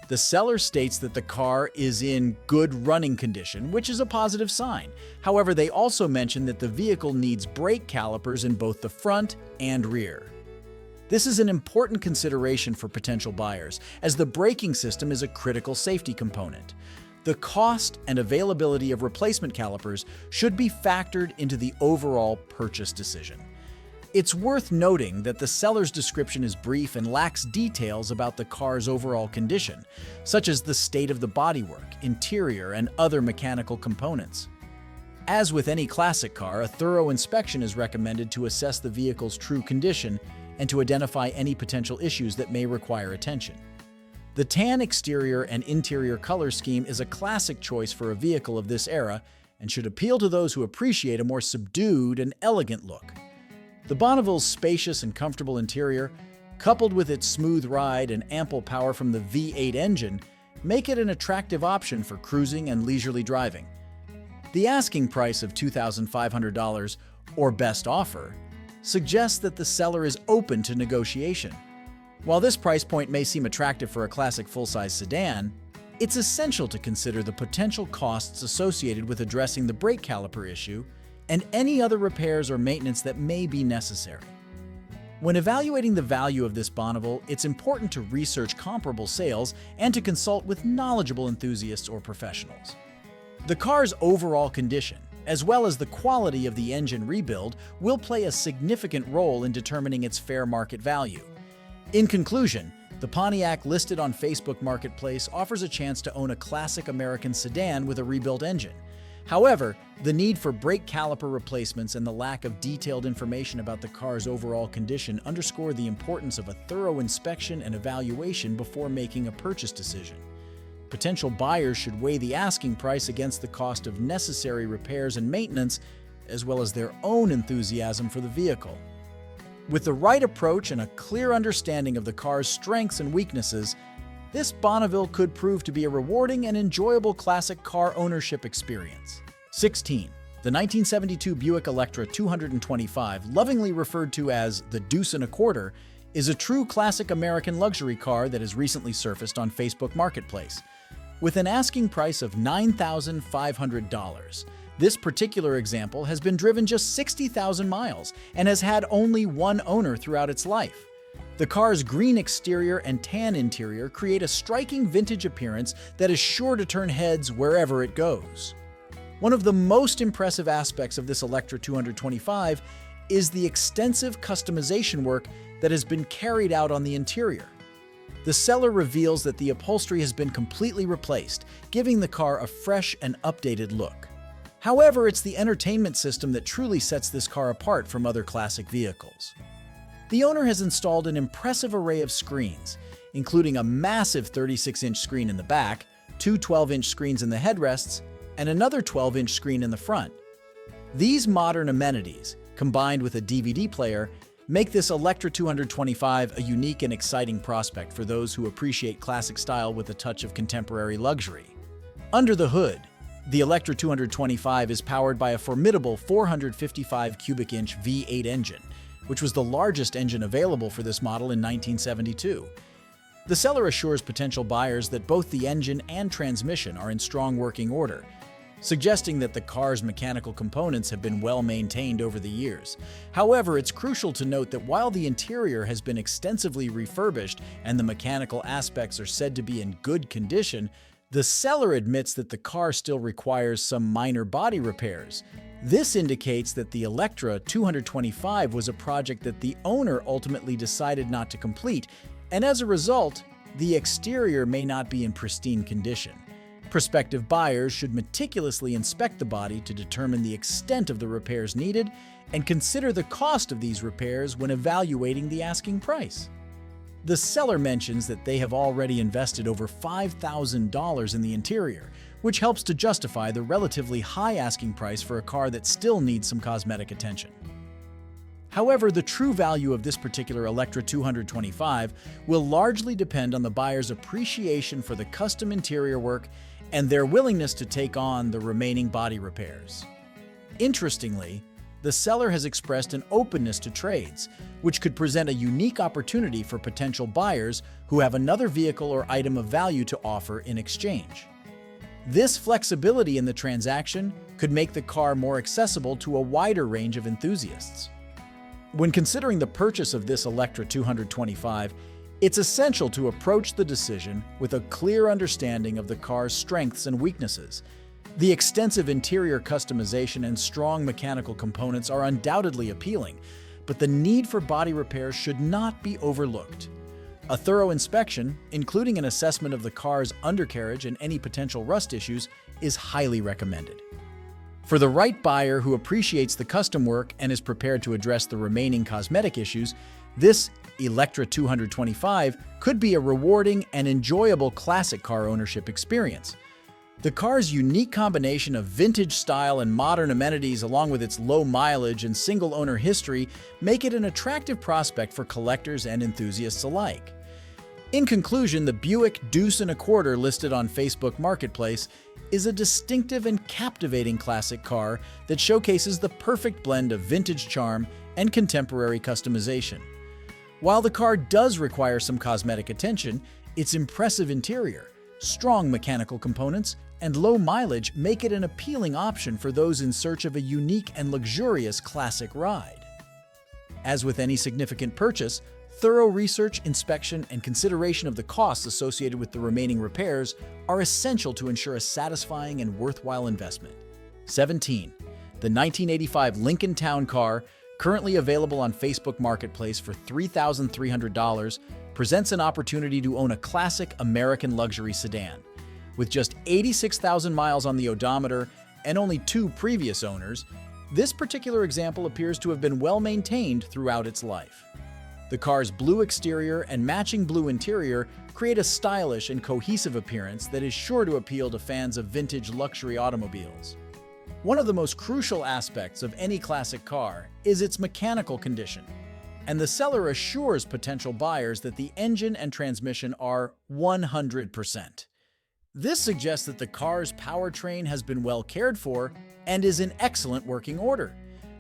The seller states that the car is in good running condition, which is a positive sign. However, they also mention that the vehicle needs brake calipers in both the front and rear. This is an important consideration for potential buyers, as the braking system is a critical safety component. The cost and availability of replacement calipers should be factored into the overall purchase decision. It's worth noting that the seller's description is brief and lacks details about the car's overall condition, such as the state of the bodywork, interior, and other mechanical components. As with any classic car, a thorough inspection is recommended to assess the vehicle's true condition and to identify any potential issues that may require attention. The tan exterior and interior color scheme is a classic choice for a vehicle of this era and should appeal to those who appreciate a more subdued and elegant look. The Bonneville's spacious and comfortable interior, coupled with its smooth ride and ample power from the V8 engine, make it an attractive option for cruising and leisurely driving. The asking price of $2,500, or best offer, suggests that the seller is open to negotiation. While this price point may seem attractive for a classic full-size sedan, it's essential to consider the potential costs associated with addressing the brake caliper issue and any other repairs or maintenance that may be necessary. When evaluating the value of this Bonneville, it's important to research comparable sales and to consult with knowledgeable enthusiasts or professionals. The car's overall condition, as well as the quality of the engine rebuild, will play a significant role in determining its fair market value. In conclusion, the Pontiac listed on Facebook Marketplace offers a chance to own a classic American sedan with a rebuilt engine. However, the need for brake caliper replacements and the lack of detailed information about the car's overall condition underscore the importance of a thorough inspection and evaluation before making a purchase decision. Potential buyers should weigh the asking price against the cost of necessary repairs and maintenance, as well as their own enthusiasm for the vehicle. With the right approach and a clear understanding of the car's strengths and weaknesses, this Bonneville could prove to be a rewarding and enjoyable classic car ownership experience. 16. The 1972 Buick Electra 225, lovingly referred to as the Deuce and a Quarter, is a true classic American luxury car that has recently surfaced on Facebook Marketplace. With an asking price of $9,500, this particular example has been driven just 60,000 miles and has had only 1 owner throughout its life. The car's green exterior and tan interior create a striking vintage appearance that is sure to turn heads wherever it goes. One of the most impressive aspects of this Electra 225 is the extensive customization work that has been carried out on the interior. The seller reveals that the upholstery has been completely replaced, giving the car a fresh and updated look. However, it's the entertainment system that truly sets this car apart from other classic vehicles. The owner has installed an impressive array of screens, including a massive 36-inch screen in the back, 2 12-inch screens in the headrests, and another 12-inch screen in the front. These modern amenities, combined with a DVD player, make this Electra 225 a unique and exciting prospect for those who appreciate classic style with a touch of contemporary luxury. Under the hood, the Electra 225 is powered by a formidable 455 cubic inch V8 engine, which was the largest engine available for this model in 1972. The seller assures potential buyers that both the engine and transmission are in strong working order, suggesting that the car's mechanical components have been well maintained over the years. However, it's crucial to note that while the interior has been extensively refurbished and the mechanical aspects are said to be in good condition, the seller admits that the car still requires some minor body repairs. This indicates that the Electra 225 was a project that the owner ultimately decided not to complete, and as a result, the exterior may not be in pristine condition. Prospective buyers should meticulously inspect the body to determine the extent of the repairs needed and consider the cost of these repairs when evaluating the asking price. The seller mentions that they have already invested over $5,000 in the interior, which helps to justify the relatively high asking price for a car that still needs some cosmetic attention. However, the true value of this particular Electra 225 will largely depend on the buyer's appreciation for the custom interior work and their willingness to take on the remaining body repairs. Interestingly, the seller has expressed an openness to trades, which could present a unique opportunity for potential buyers who have another vehicle or item of value to offer in exchange. This flexibility in the transaction could make the car more accessible to a wider range of enthusiasts. When considering the purchase of this Electra 225, it's essential to approach the decision with a clear understanding of the car's strengths and weaknesses. The extensive interior customization and strong mechanical components are undoubtedly appealing, but the need for body repairs should not be overlooked. A thorough inspection, including an assessment of the car's undercarriage and any potential rust issues, is highly recommended. For the right buyer who appreciates the custom work and is prepared to address the remaining cosmetic issues, this Electra 225 could be a rewarding and enjoyable classic car ownership experience. The car's unique combination of vintage style and modern amenities, along with its low mileage and single-owner history, make it an attractive prospect for collectors and enthusiasts alike. In conclusion, the Buick Deuce and a Quarter listed on Facebook Marketplace is a distinctive and captivating classic car that showcases the perfect blend of vintage charm and contemporary customization. While the car does require some cosmetic attention, its impressive interior, strong mechanical components, and low mileage make it an appealing option for those in search of a unique and luxurious classic ride. As with any significant purchase, thorough research, inspection, and consideration of the costs associated with the remaining repairs are essential to ensure a satisfying and worthwhile investment. 17. The 1985 Lincoln Town Car, currently available on Facebook Marketplace for $3,300, presents an opportunity to own a classic American luxury sedan. With just 86,000 miles on the odometer and only 2 previous owners, this particular example appears to have been well maintained throughout its life. The car's blue exterior and matching blue interior create a stylish and cohesive appearance that is sure to appeal to fans of vintage luxury automobiles. One of the most crucial aspects of any classic car is its mechanical condition, and the seller assures potential buyers that the engine and transmission are 100%. This suggests that the car's powertrain has been well cared for and is in excellent working order.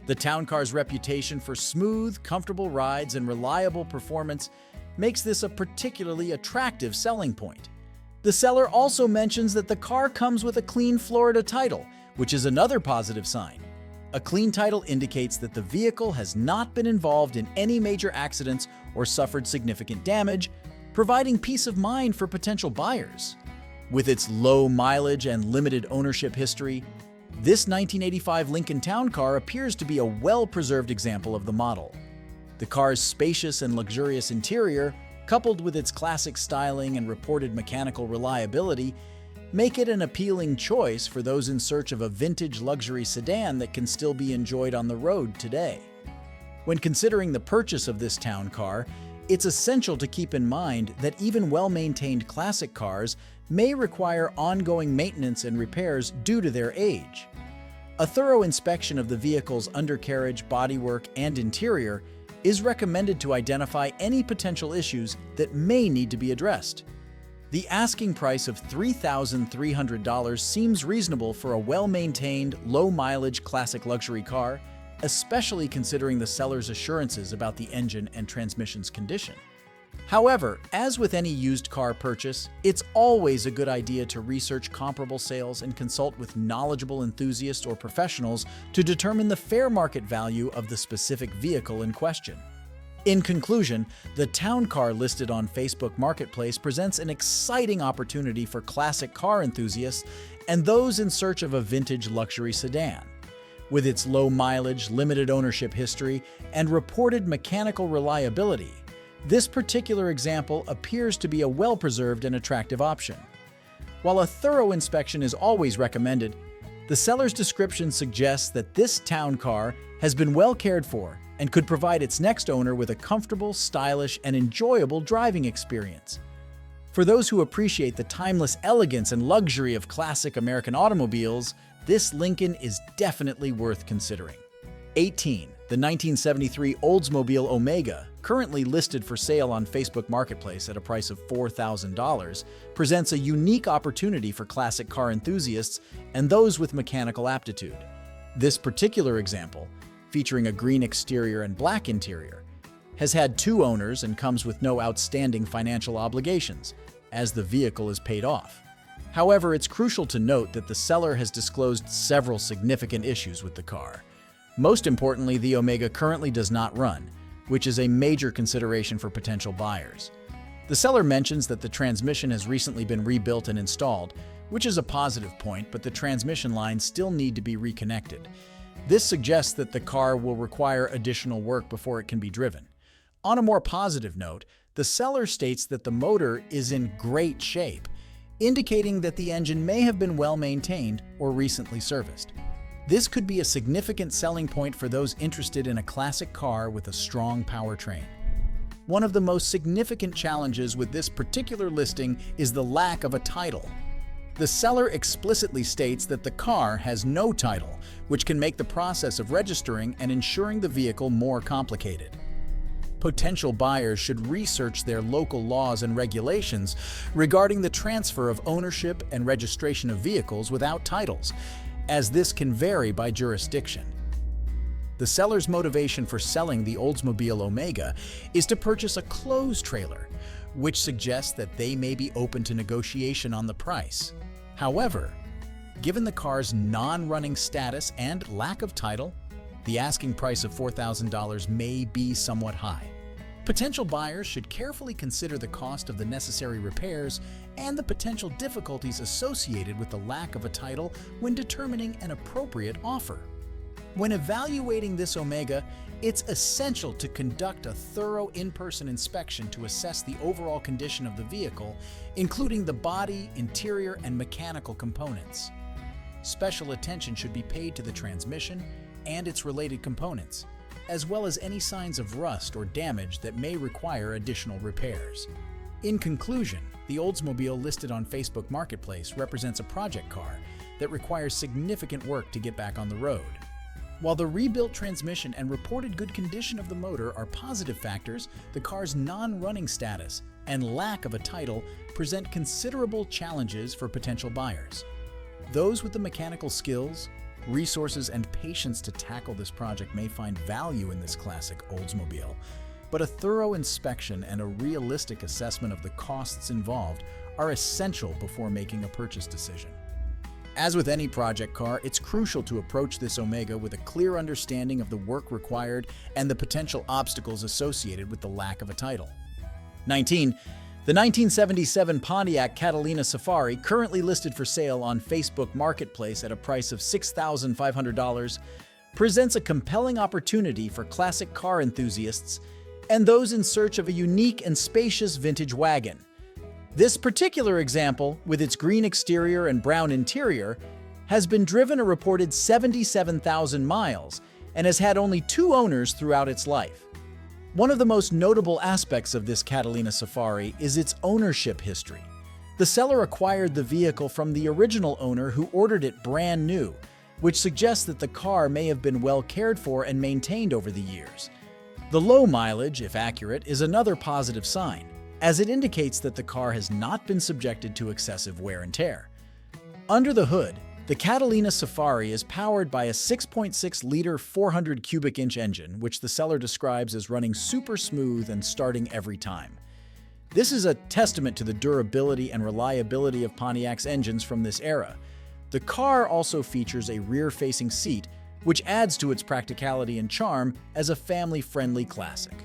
The town car's reputation for smooth, comfortable rides and reliable performance makes this a particularly attractive selling point. The seller also mentions that the car comes with a clean Florida title, which is another positive sign. A clean title indicates that the vehicle has not been involved in any major accidents or suffered significant damage, providing peace of mind for potential buyers. With its low mileage and limited ownership history, this 1985 Lincoln Town Car appears to be a well-preserved example of the model. The car's spacious and luxurious interior, coupled with its classic styling and reported mechanical reliability, make it an appealing choice for those in search of a vintage luxury sedan that can still be enjoyed on the road today. When considering the purchase of this town car, it's essential to keep in mind that even well-maintained classic cars may require ongoing maintenance and repairs due to their age. A thorough inspection of the vehicle's undercarriage, bodywork, and interior is recommended to identify any potential issues that may need to be addressed. The asking price of $3,300 seems reasonable for a well-maintained, low-mileage classic luxury car, especially considering the seller's assurances about the engine and transmission's condition. However, as with any used car purchase, it's always a good idea to research comparable sales and consult with knowledgeable enthusiasts or professionals to determine the fair market value of the specific vehicle in question. In conclusion, the town car listed on Facebook Marketplace presents an exciting opportunity for classic car enthusiasts and those in search of a vintage luxury sedan. With its low mileage, limited ownership history, and reported mechanical reliability, this particular example appears to be a well-preserved and attractive option. While a thorough inspection is always recommended, the seller's description suggests that this town car has been well cared for and could provide its next owner with a comfortable, stylish, and enjoyable driving experience. For those who appreciate the timeless elegance and luxury of classic American automobiles, this Lincoln is definitely worth considering. 18. The 1973 Oldsmobile Omega, currently listed for sale on Facebook Marketplace at a price of $4,000, presents a unique opportunity for classic car enthusiasts and those with mechanical aptitude. This particular example, featuring a green exterior and black interior, has had 2 owners and comes with no outstanding financial obligations, as the vehicle is paid off. However, it's crucial to note that the seller has disclosed several significant issues with the car. Most importantly, the Omega currently does not run, which is a major consideration for potential buyers. The seller mentions that the transmission has recently been rebuilt and installed, which is a positive point, but the transmission lines still need to be reconnected. This suggests that the car will require additional work before it can be driven. On a more positive note, the seller states that the motor is in great shape, indicating that the engine may have been well maintained or recently serviced. This could be a significant selling point for those interested in a classic car with a strong powertrain. One of the most significant challenges with this particular listing is the lack of a title. The seller explicitly states that the car has no title, which can make the process of registering and insuring the vehicle more complicated. Potential buyers should research their local laws and regulations regarding the transfer of ownership and registration of vehicles without titles, as this can vary by jurisdiction. The seller's motivation for selling the Oldsmobile Omega is to purchase a closed trailer, which suggests that they may be open to negotiation on the price. However, given the car's non-running status and lack of title, the asking price of $4,000 may be somewhat high. Potential buyers should carefully consider the cost of the necessary repairs and the potential difficulties associated with the lack of a title when determining an appropriate offer. When evaluating this Omega, it's essential to conduct a thorough in-person inspection to assess the overall condition of the vehicle, including the body, interior, and mechanical components. Special attention should be paid to the transmission and its related components, as well as any signs of rust or damage that may require additional repairs. In conclusion, the Oldsmobile listed on Facebook Marketplace represents a project car that requires significant work to get back on the road. While the rebuilt transmission and reported good condition of the motor are positive factors, the car's non-running status and lack of a title present considerable challenges for potential buyers. Those with the mechanical skills, resources, and patience to tackle this project may find value in this classic Oldsmobile, but a thorough inspection and a realistic assessment of the costs involved are essential before making a purchase decision. As with any project car, it's crucial to approach this Omega with a clear understanding of the work required and the potential obstacles associated with the lack of a title. 19. The 1977 Pontiac Catalina Safari, currently listed for sale on Facebook Marketplace at a price of $6,500, presents a compelling opportunity for classic car enthusiasts and those in search of a unique and spacious vintage wagon. This particular example, with its green exterior and brown interior, has been driven a reported 77,000 miles and has had only 2 owners throughout its life. One of the most notable aspects of this Catalina Safari is its ownership history. The seller acquired the vehicle from the original owner who ordered it brand new, which suggests that the car may have been well cared for and maintained over the years. The low mileage, if accurate, is another positive sign, as it indicates that the car has not been subjected to excessive wear and tear. Under the hood, the Catalina Safari is powered by a 6.6-liter 400 cubic inch engine, which the seller describes as running super smooth and starting every time. This is a testament to the durability and reliability of Pontiac's engines from this era. The car also features a rear-facing seat, which adds to its practicality and charm as a family-friendly classic.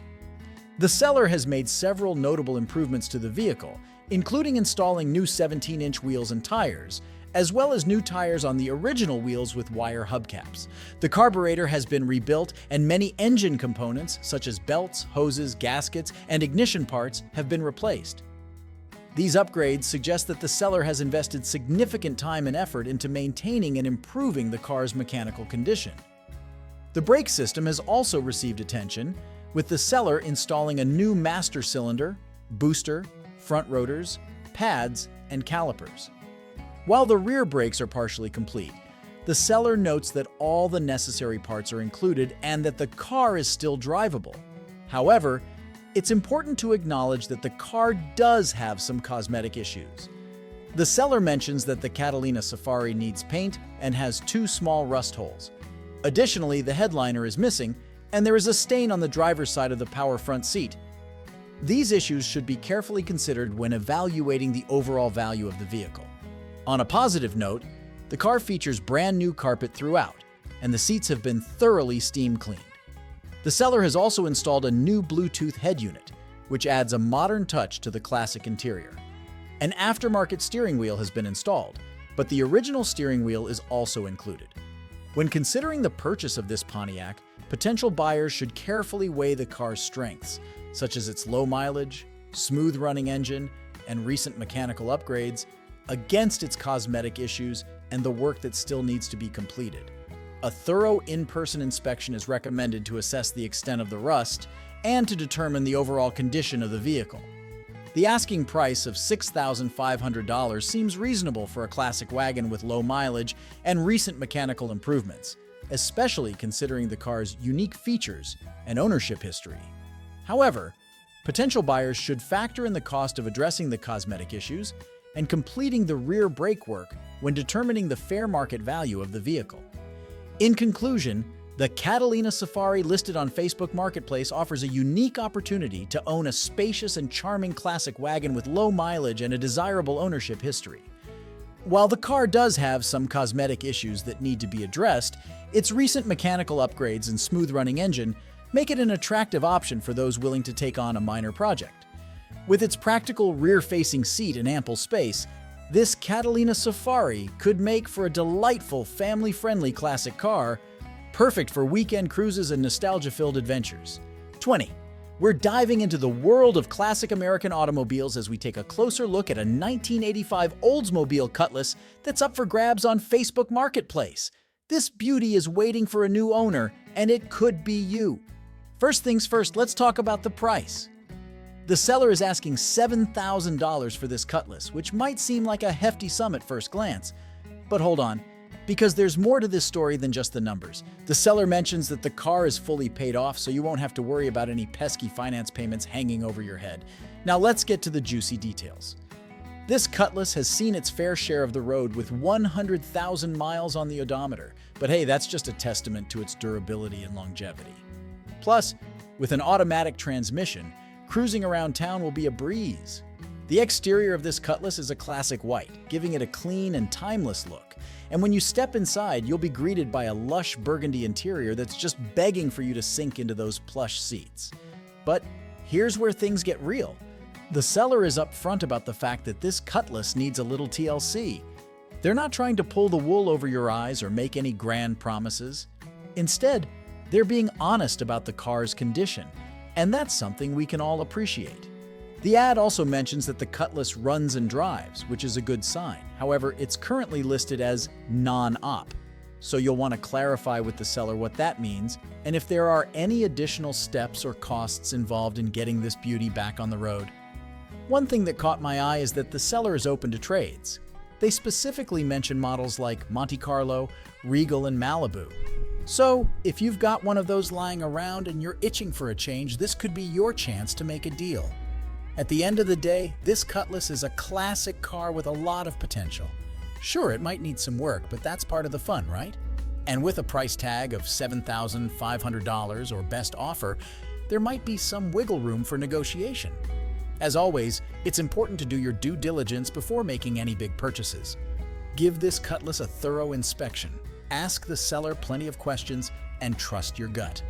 The seller has made several notable improvements to the vehicle, including installing new 17-inch wheels and tires, as well as new tires on the original wheels with wire hubcaps. The carburetor has been rebuilt, and many engine components, such as belts, hoses, gaskets, and ignition parts, have been replaced. These upgrades suggest that the seller has invested significant time and effort into maintaining and improving the car's mechanical condition. The brake system has also received attention, with the seller installing a new master cylinder, booster, front rotors, pads, and calipers. While the rear brakes are partially complete, the seller notes that all the necessary parts are included and that the car is still drivable. However, it's important to acknowledge that the car does have some cosmetic issues. The seller mentions that the Catalina Safari needs paint and has 2 small rust holes. Additionally, the headliner is missing, and there is a stain on the driver's side of the power front seat. These issues should be carefully considered when evaluating the overall value of the vehicle. On a positive note, the car features brand new carpet throughout, and the seats have been thoroughly steam cleaned. The seller has also installed a new Bluetooth head unit, which adds a modern touch to the classic interior. An aftermarket steering wheel has been installed, but the original steering wheel is also included. When considering the purchase of this Pontiac, potential buyers should carefully weigh the car's strengths, such as its low mileage, smooth-running engine, and recent mechanical upgrades, against its cosmetic issues and the work that still needs to be completed. A thorough in-person inspection is recommended to assess the extent of the rust and to determine the overall condition of the vehicle. The asking price of $6,500 seems reasonable for a classic wagon with low mileage and recent mechanical improvements, especially considering the car's unique features and ownership history. However, potential buyers should factor in the cost of addressing the cosmetic issues and completing the rear brake work when determining the fair market value of the vehicle. In conclusion, the Catalina Safari listed on Facebook Marketplace offers a unique opportunity to own a spacious and charming classic wagon with low mileage and a desirable ownership history. While the car does have some cosmetic issues that need to be addressed, its recent mechanical upgrades and smooth-running engine make it an attractive option for those willing to take on a minor project. With its practical rear-facing seat and ample space, this Catalina Safari could make for a delightful, family-friendly classic car, perfect for weekend cruises and nostalgia-filled adventures. 20. We're diving into the world of classic American automobiles as we take a closer look at a 1985 Oldsmobile Cutlass that's up for grabs on Facebook Marketplace. This beauty is waiting for a new owner, and it could be you. First things first, let's talk about the price. The seller is asking $7,000 for this Cutlass, which might seem like a hefty sum at first glance. But hold on, because there's more to this story than just the numbers. The seller mentions that the car is fully paid off, so you won't have to worry about any pesky finance payments hanging over your head. Now let's get to the juicy details. This Cutlass has seen its fair share of the road with 100,000 miles on the odometer, but hey, that's just a testament to its durability and longevity. Plus, with an automatic transmission, cruising around town will be a breeze. The exterior of this Cutlass is a classic white, giving it a clean and timeless look. And when you step inside, you'll be greeted by a lush burgundy interior that's just begging for you to sink into those plush seats. But here's where things get real. The seller is upfront about the fact that this Cutlass needs a little TLC. They're not trying to pull the wool over your eyes or make any grand promises. Instead, they're being honest about the car's condition, and that's something we can all appreciate. The ad also mentions that the Cutlass runs and drives, which is a good sign. However, it's currently listed as non-op, so you'll want to clarify with the seller what that means and if there are any additional steps or costs involved in getting this beauty back on the road. One thing that caught my eye is that the seller is open to trades. They specifically mention models like Monte Carlo, Regal, and Malibu. So, if you've got one of those lying around and you're itching for a change, this could be your chance to make a deal. At the end of the day, this Cutlass is a classic car with a lot of potential. Sure, it might need some work, but that's part of the fun, right? And with a price tag of $7,500 or best offer, there might be some wiggle room for negotiation. As always, it's important to do your due diligence before making any big purchases. Give this Cutlass a thorough inspection, ask the seller plenty of questions, and trust your gut.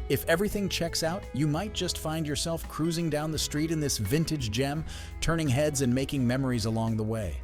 If everything checks out, you might just find yourself cruising down the street in this vintage gem, turning heads and making memories along the way.